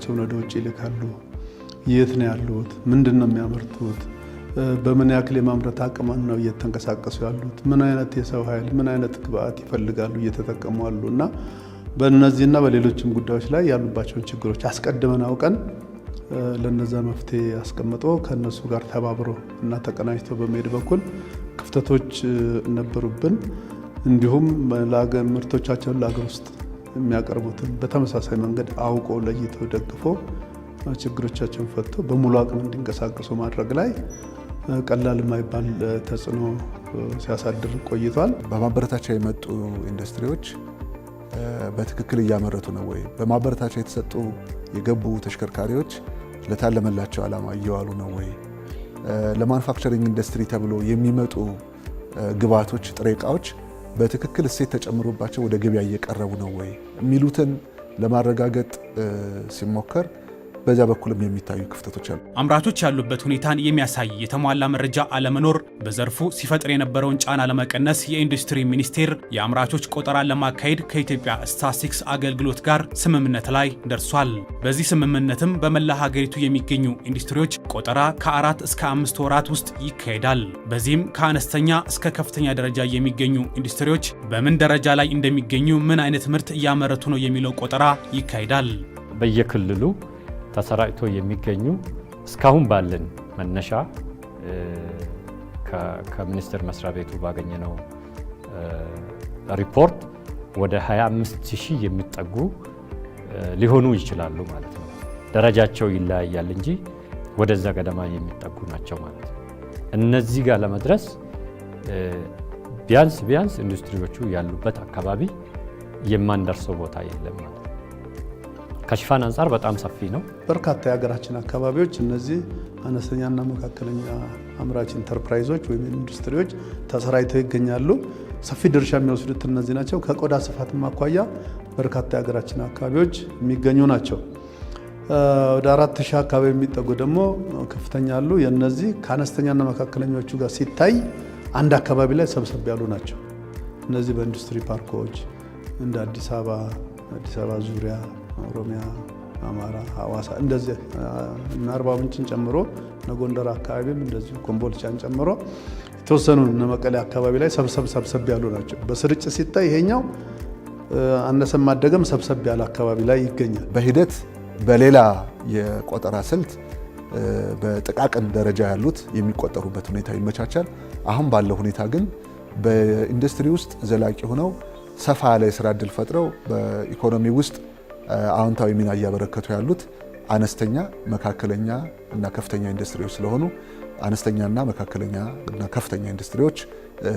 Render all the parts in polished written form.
ምርቶቻቸውን ወደ ውጭ ይልካሉ? የት ነው ያሉት? ምንድነው የሚያመርቱት? በምን ያክል የማምረት አቅም ነው እየተንቀሳቀሱ ያሉት? ምን አይነት የሰው ኃይል ምን አይነት ግብአት ይፈልጋሉ እየተጠቀሙ አሉ? እና በእነዚህና በሌሎችም ጉዳዮች ላይ ያሉባቸውን ችግሮች አስቀድመን አውቀን ለነዛ መፍትሄ አስቀምጦ ከነሱ ጋር ተባብሮ እና ተቀናጅቶ በመሄድ በኩል ክፍተቶች ነበሩብን። እንዲሁም ምርቶቻቸውን ለሀገር ውስጥ የሚያቀርቡትን በተመሳሳይ መንገድ አውቆ ለይቶ ደግፎ ችግሮቻቸውን ፈቶ በሙሉ አቅም እንዲንቀሳቀሱ ማድረግ ላይ ቀላል የማይባል ተጽዕኖ ሲያሳድር ቆይቷል። በማበረታቻ የመጡ ኢንዱስትሪዎች በትክክል እያመረቱ ነው ወይ? በማበረታቻ የተሰጡ የገቡ ተሽከርካሪዎች ለታለመላቸው ዓላማ እየዋሉ ነው ወይ? ለማኑፋክቸሪንግ ኢንዱስትሪ ተብሎ የሚመጡ ግብአቶች፣ ጥሬ ዕቃዎች በትክክል እሴት ተጨምሮባቸው ወደ ገበያ እየቀረቡ ነው ወይ የሚሉትን ለማረጋገጥ ሲሞከር በዛ በኩልም የሚታዩ ክፍተቶች አሉ። አምራቾች ያሉበት ሁኔታን የሚያሳይ የተሟላ መረጃ አለመኖር በዘርፉ ሲፈጥር የነበረውን ጫና ለመቀነስ የኢንዱስትሪ ሚኒስቴር የአምራቾች ቆጠራን ለማካሄድ ከኢትዮጵያ ስታትስቲክስ አገልግሎት ጋር ስምምነት ላይ ደርሷል። በዚህ ስምምነትም በመላ ሀገሪቱ የሚገኙ ኢንዱስትሪዎች ቆጠራ ከ4 እስከ 5 ወራት ውስጥ ይካሄዳል። በዚህም ከአነስተኛ እስከ ከፍተኛ ደረጃ የሚገኙ ኢንዱስትሪዎች በምን ደረጃ ላይ እንደሚገኙ፣ ምን አይነት ምርት እያመረቱ ነው የሚለው ቆጠራ ይካሄዳል። በየክልሉ ተሰራጭቶ የሚገኙ እስካሁን ባለን መነሻ ከሚኒስቴር መስሪያ ቤቱ ባገኘነው ሪፖርት ወደ 25,000 የሚጠጉ ሊሆኑ ይችላሉ ማለት ነው። ደረጃቸው ይለያያል እንጂ ወደዛ ገደማ የሚጠጉ ናቸው ማለት ነው። እነዚህ ጋር ለመድረስ ቢያንስ ኢንዱስትሪዎቹ ያሉበት አካባቢ የማንደርሰው ቦታ የለም ማለት ነው። ከሽፋን አንጻር በጣም ሰፊ ነው። በርካታ የሀገራችን አካባቢዎች እነዚህ አነስተኛና መካከለኛ አምራች ኢንተርፕራይዞች ወይም ኢንዱስትሪዎች ተሰራጭተው ይገኛሉ። ሰፊ ድርሻ የሚወስዱት እነዚህ ናቸው። ከቆዳ ስፋትም አኳያ በርካታ የሀገራችን አካባቢዎች የሚገኙ ናቸው። ወደ 4,000 አካባቢ የሚጠጉ ደግሞ ከፍተኛ አሉ። የነዚህ ከአነስተኛና መካከለኞቹ ጋር ሲታይ አንድ አካባቢ ላይ ሰብሰብ ያሉ ናቸው። እነዚህ በኢንዱስትሪ ፓርኮች እንደ አዲስ አበባ ዙሪያ፣ ኦሮሚያ፣ አማራ፣ ሐዋሳ እንደዚህ እና አርባ ምንጭን ጨምሮ ጎንደር አካባቢም እንደዚሁ ኮምቦልቻን ጨምሮ የተወሰኑ መቀሌ አካባቢ ላይ ሰብሰብ ያሉ ናቸው። በስርጭት ሲታይ ይሄኛው አነሰም ማደገም ሰብሰብ ያለ አካባቢ ላይ ይገኛል። በሂደት በሌላ የቆጠራ ስልት በጥቃቅን ደረጃ ያሉት የሚቆጠሩበት ሁኔታ ይመቻቻል። አሁን ባለው ሁኔታ ግን በኢንዱስትሪ ውስጥ ዘላቂ ሆነው ሰፋ ያለ የስራ ዕድል ፈጥረው በኢኮኖሚ ውስጥ አዎንታዊ ሚና እያበረከቱ ያሉት አነስተኛ፣ መካከለኛ እና ከፍተኛ ኢንዱስትሪዎች ስለሆኑ አነስተኛና መካከለኛ እና ከፍተኛ ኢንዱስትሪዎች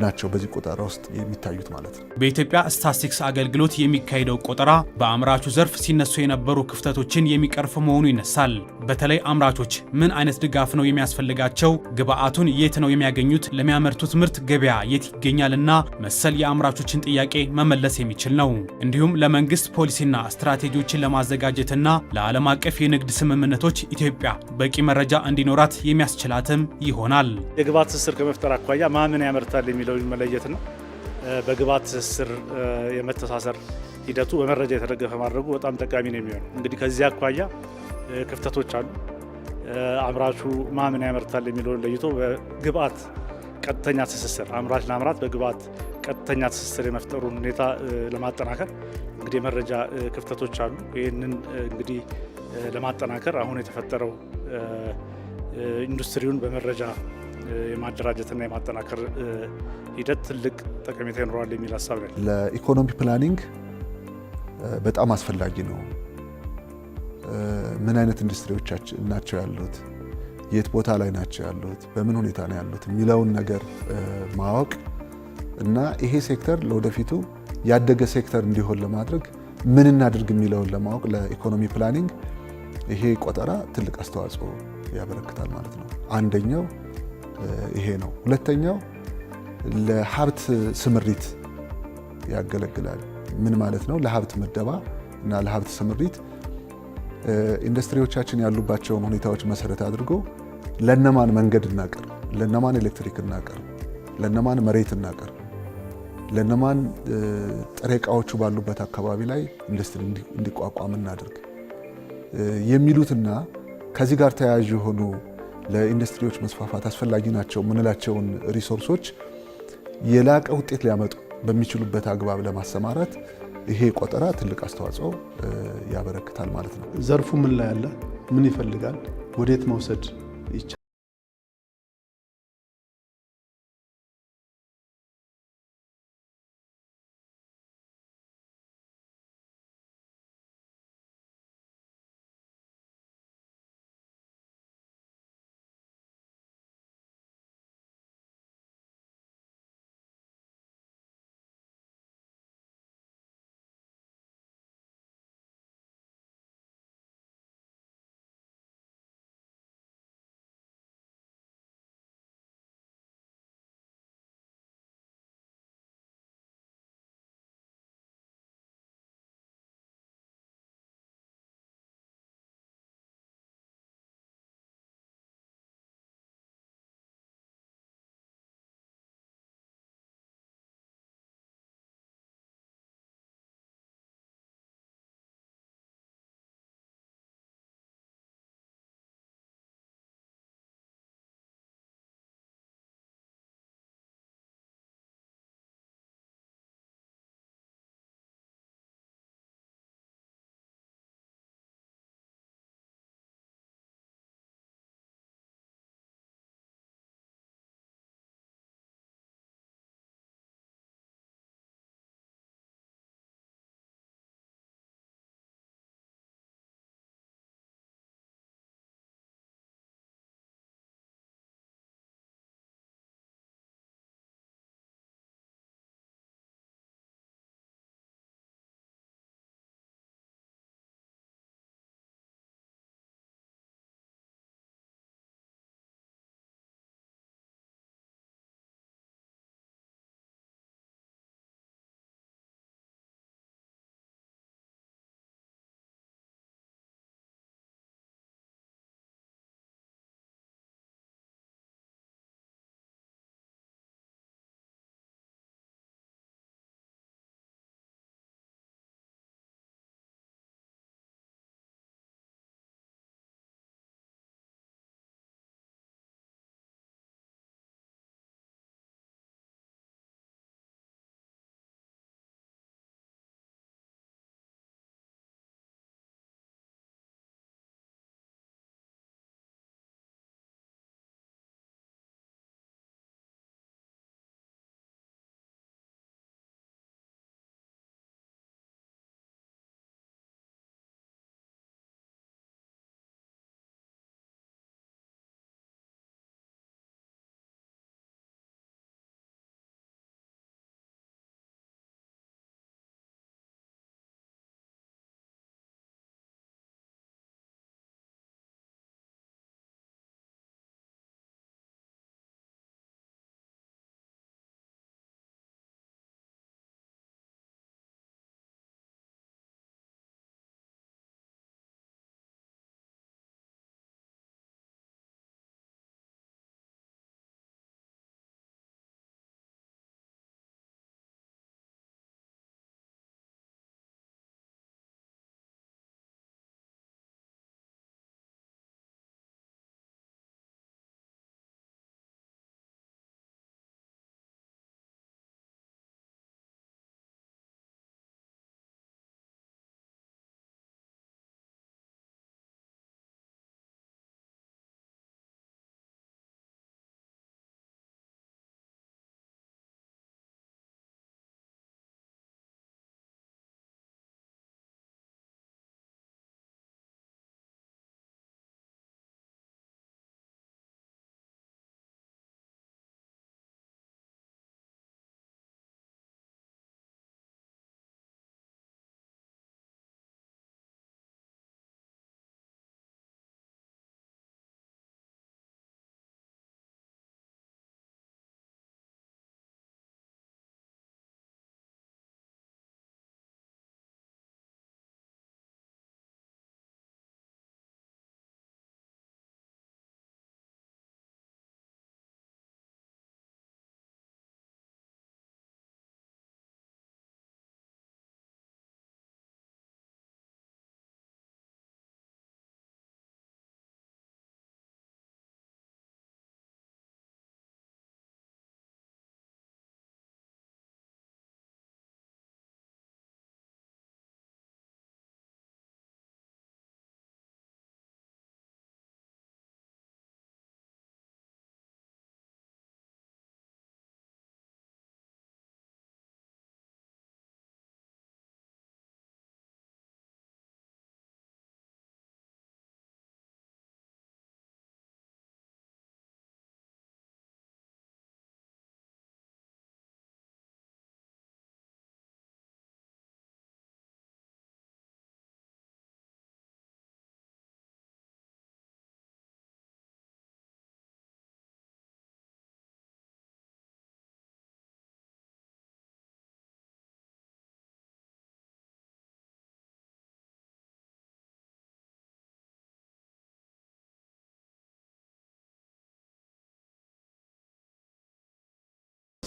ናቸው በዚህ ቆጠራ ውስጥ የሚታዩት ማለት ነው። በኢትዮጵያ ስታትስቲክስ አገልግሎት የሚካሄደው ቆጠራ በአምራቹ ዘርፍ ሲነሱ የነበሩ ክፍተቶችን የሚቀርፍ መሆኑ ይነሳል። በተለይ አምራቾች ምን አይነት ድጋፍ ነው የሚያስፈልጋቸው? ግብአቱን የት ነው የሚያገኙት? ለሚያመርቱት ምርት ገበያ የት ይገኛልና መሰል የአምራቾችን ጥያቄ መመለስ የሚችል ነው። እንዲሁም ለመንግስት ፖሊሲና ስትራቴጂዎችን ለማዘጋጀትና ለዓለም አቀፍ የንግድ ስምምነቶች ኢትዮጵያ በቂ መረጃ እንዲኖራት የሚያስችላትም ይሆናል። የግብአት ትስስር ከመፍጠር አኳያ ማምን ያመርታል የሚለውን መለየት ነው። በግብአት ትስስር የመተሳሰር ሂደቱ በመረጃ የተደገፈ ማድረጉ በጣም ጠቃሚ ነው የሚሆነው። እንግዲህ ከዚህ አኳያ ክፍተቶች አሉ። አምራቹ ማምን ያመርታል የሚለውን ለይቶ በግብአት ቀጥተኛ ትስስር አምራች ለአምራት በግብአት ቀጥተኛ ትስስር የመፍጠሩን ሁኔታ ለማጠናከር እንግዲህ የመረጃ ክፍተቶች አሉ። ይህንን እንግዲህ ለማጠናከር አሁን የተፈጠረው ኢንዱስትሪውን በመረጃ የማደራጀትና የማጠናከር ሂደት ትልቅ ጠቀሜታ ይኖራል የሚል ሀሳብ ነው። ለኢኮኖሚ ፕላኒንግ በጣም አስፈላጊ ነው። ምን አይነት ኢንዱስትሪዎች ናቸው ያሉት፣ የት ቦታ ላይ ናቸው ያሉት፣ በምን ሁኔታ ነው ያሉት የሚለውን ነገር ማወቅ እና ይሄ ሴክተር ለወደፊቱ ያደገ ሴክተር እንዲሆን ለማድረግ ምን እናድርግ የሚለውን ለማወቅ ለኢኮኖሚ ፕላኒንግ ይሄ ቆጠራ ትልቅ አስተዋጽኦ ያበረክታል ማለት ነው። አንደኛው ይሄ ነው። ሁለተኛው ለሀብት ስምሪት ያገለግላል። ምን ማለት ነው? ለሀብት ምደባ እና ለሀብት ስምሪት ኢንዱስትሪዎቻችን ያሉባቸውን ሁኔታዎች መሰረት አድርጎ ለነማን መንገድ እናቀርብ፣ ለነማን ኤሌክትሪክ እናቀርብ፣ ለነማን መሬት እናቀርብ፣ ለነማን ጥሬ ዕቃዎቹ ባሉበት አካባቢ ላይ ኢንዱስትሪ እንዲቋቋም እናድርግ የሚሉትና ከዚህ ጋር ተያያዥ የሆኑ ለኢንዱስትሪዎች መስፋፋት አስፈላጊ ናቸው የምንላቸውን ሪሶርሶች የላቀ ውጤት ሊያመጡ በሚችሉበት አግባብ ለማሰማራት ይሄ ቆጠራ ትልቅ አስተዋጽኦ ያበረክታል ማለት ነው። ዘርፉ ምን ላይ አለ፣ ምን ይፈልጋል፣ ወዴት መውሰድ ይቻላል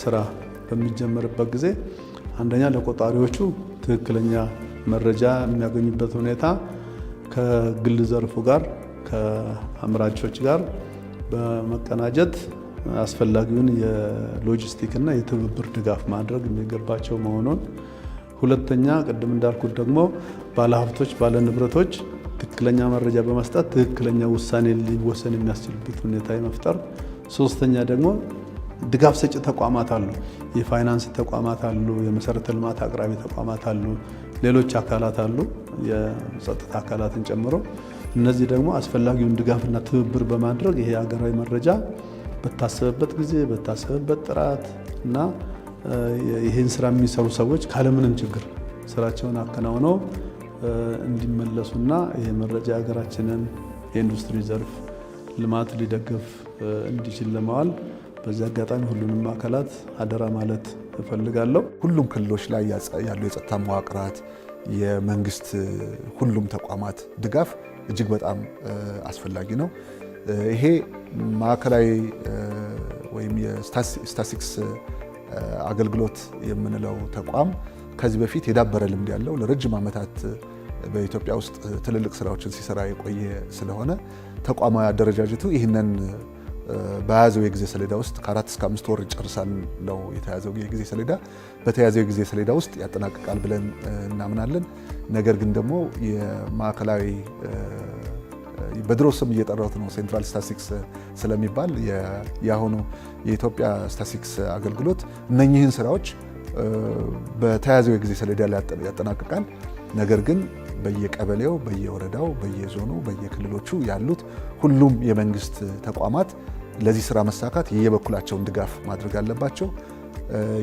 ስራ በሚጀመርበት ጊዜ አንደኛ ለቆጣሪዎቹ ትክክለኛ መረጃ የሚያገኙበት ሁኔታ ከግል ዘርፉ ጋር ከአምራቾች ጋር በመቀናጀት አስፈላጊውን የሎጂስቲክና የትብብር ድጋፍ ማድረግ የሚገባቸው መሆኑን፣ ሁለተኛ ቅድም እንዳልኩት ደግሞ ባለሀብቶች፣ ባለንብረቶች ትክክለኛ መረጃ በመስጠት ትክክለኛ ውሳኔ ሊወሰን የሚያስችልበት ሁኔታ የመፍጠር፣ ሶስተኛ ደግሞ ድጋፍ ሰጪ ተቋማት አሉ፣ የፋይናንስ ተቋማት አሉ፣ የመሰረተ ልማት አቅራቢ ተቋማት አሉ፣ ሌሎች አካላት አሉ፣ የጸጥታ አካላትን ጨምሮ። እነዚህ ደግሞ አስፈላጊውን ድጋፍና ትብብር በማድረግ ይሄ ሀገራዊ መረጃ በታሰበበት ጊዜ በታሰበበት ጥራት እና ይህን ስራ የሚሰሩ ሰዎች ካለምንም ችግር ስራቸውን አከናውነው እንዲመለሱና ይህ መረጃ ሀገራችንን የኢንዱስትሪ ዘርፍ ልማት ሊደግፍ እንዲችል ለማዋል በዚህ አጋጣሚ ሁሉንም አካላት አደራ ማለት እፈልጋለሁ። ሁሉም ክልሎች ላይ ያሉ የጸጥታ መዋቅራት፣ የመንግስት ሁሉም ተቋማት ድጋፍ እጅግ በጣም አስፈላጊ ነው። ይሄ ማዕከላዊ ወይም የስታቲስቲክስ አገልግሎት የምንለው ተቋም ከዚህ በፊት የዳበረ ልምድ ያለው ለረጅም ዓመታት በኢትዮጵያ ውስጥ ትልልቅ ስራዎችን ሲሰራ የቆየ ስለሆነ ተቋማዊ አደረጃጀቱ ይህንን በያዘው የጊዜ ሰሌዳ ውስጥ ከ4 እስከ 5 ወር ይጨርሳል ነው የተያዘው የጊዜ ሰሌዳ። በተያዘው የጊዜ ሰሌዳ ውስጥ ያጠናቅቃል ብለን እናምናለን። ነገር ግን ደግሞ የማዕከላዊ በድሮ ስም እየጠራሁት ነው ሴንትራል ስታቲስቲክስ ስለሚባል የአሁኑ የኢትዮጵያ ስታቲስቲክስ አገልግሎት እነኚህን ስራዎች በተያዘው የጊዜ ሰሌዳ ላይ ያጠናቅቃል። ነገር ግን በየቀበሌው፣ በየወረዳው፣ በየዞኑ፣ በየክልሎቹ ያሉት ሁሉም የመንግስት ተቋማት ለዚህ ስራ መሳካት የየበኩላቸውን ድጋፍ ማድረግ አለባቸው።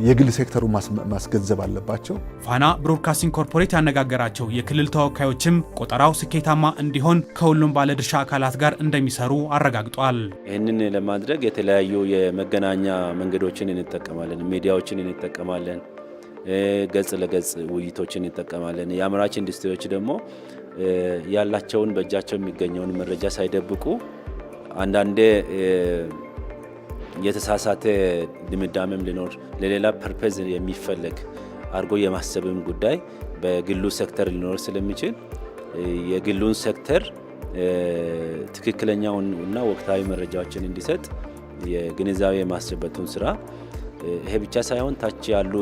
የግል ሴክተሩ ማስገንዘብ አለባቸው። ፋና ብሮድካስቲንግ ኮርፖሬት ያነጋገራቸው የክልል ተወካዮችም ቆጠራው ስኬታማ እንዲሆን ከሁሉም ባለድርሻ አካላት ጋር እንደሚሰሩ አረጋግጧል። ይህንን ለማድረግ የተለያዩ የመገናኛ መንገዶችን እንጠቀማለን፣ ሚዲያዎችን እንጠቀማለን፣ ገጽ ለገጽ ውይይቶችን እንጠቀማለን። የአምራች ኢንዱስትሪዎች ደግሞ ያላቸውን በእጃቸው የሚገኘውን መረጃ ሳይደብቁ አንዳንዴ የተሳሳተ ድምዳሜም ሊኖር ለሌላ ፐርፐዝ የሚፈለግ አድርጎ የማሰብም ጉዳይ በግሉ ሴክተር ሊኖር ስለሚችል የግሉን ሴክተር ትክክለኛውን እና ወቅታዊ መረጃዎችን እንዲሰጥ የግንዛቤ ማስጨበጡን ስራ ይሄ ብቻ ሳይሆን ታች ያሉ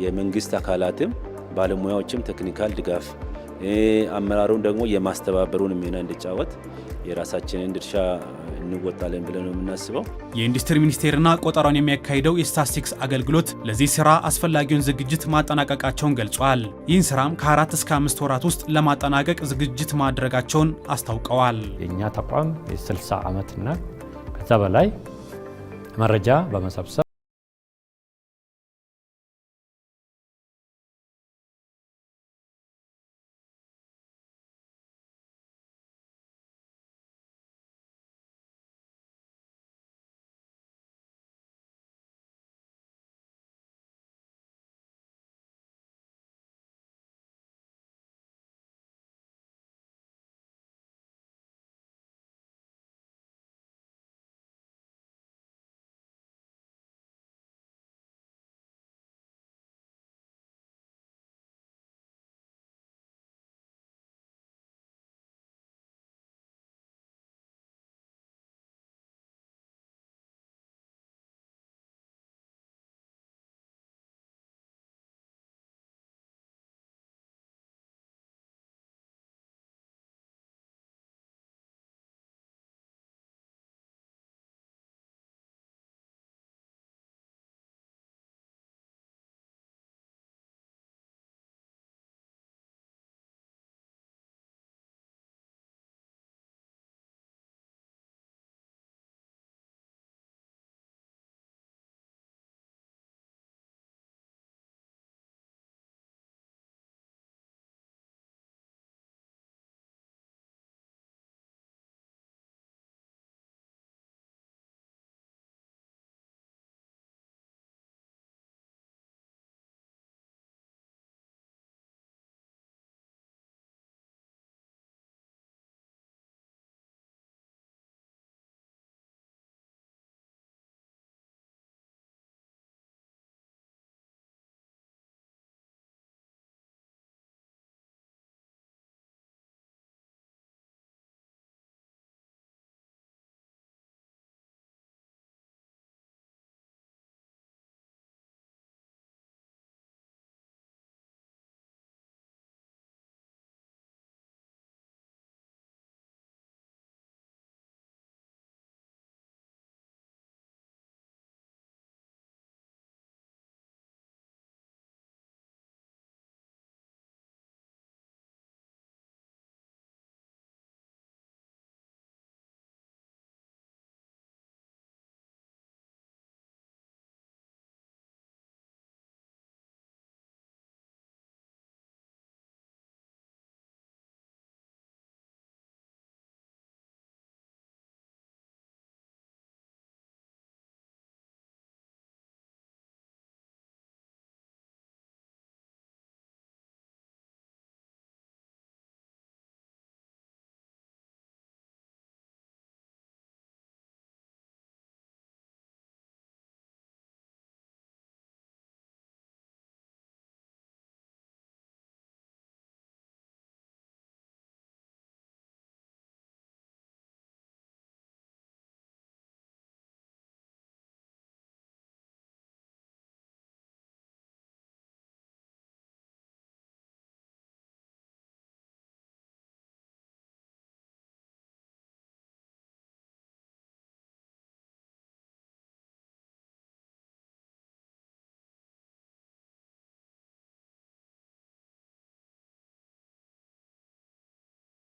የመንግስት አካላትም ባለሙያዎችም ቴክኒካል ድጋፍ አመራሩን ደግሞ የማስተባበሩን ሚና እንዲጫወት የራሳችንን ድርሻ እንወጣለን ብለን ነው የምናስበው። የኢንዱስትሪ ሚኒስቴርና ቆጠራውን የሚያካሂደው የስታቲስቲክስ አገልግሎት ለዚህ ስራ አስፈላጊውን ዝግጅት ማጠናቀቃቸውን ገልጿል። ይህን ስራም ከ4 እስከ 5 ወራት ውስጥ ለማጠናቀቅ ዝግጅት ማድረጋቸውን አስታውቀዋል። የእኛ ተቋም የ60 ዓመትና ከዛ በላይ መረጃ በመሰብሰብ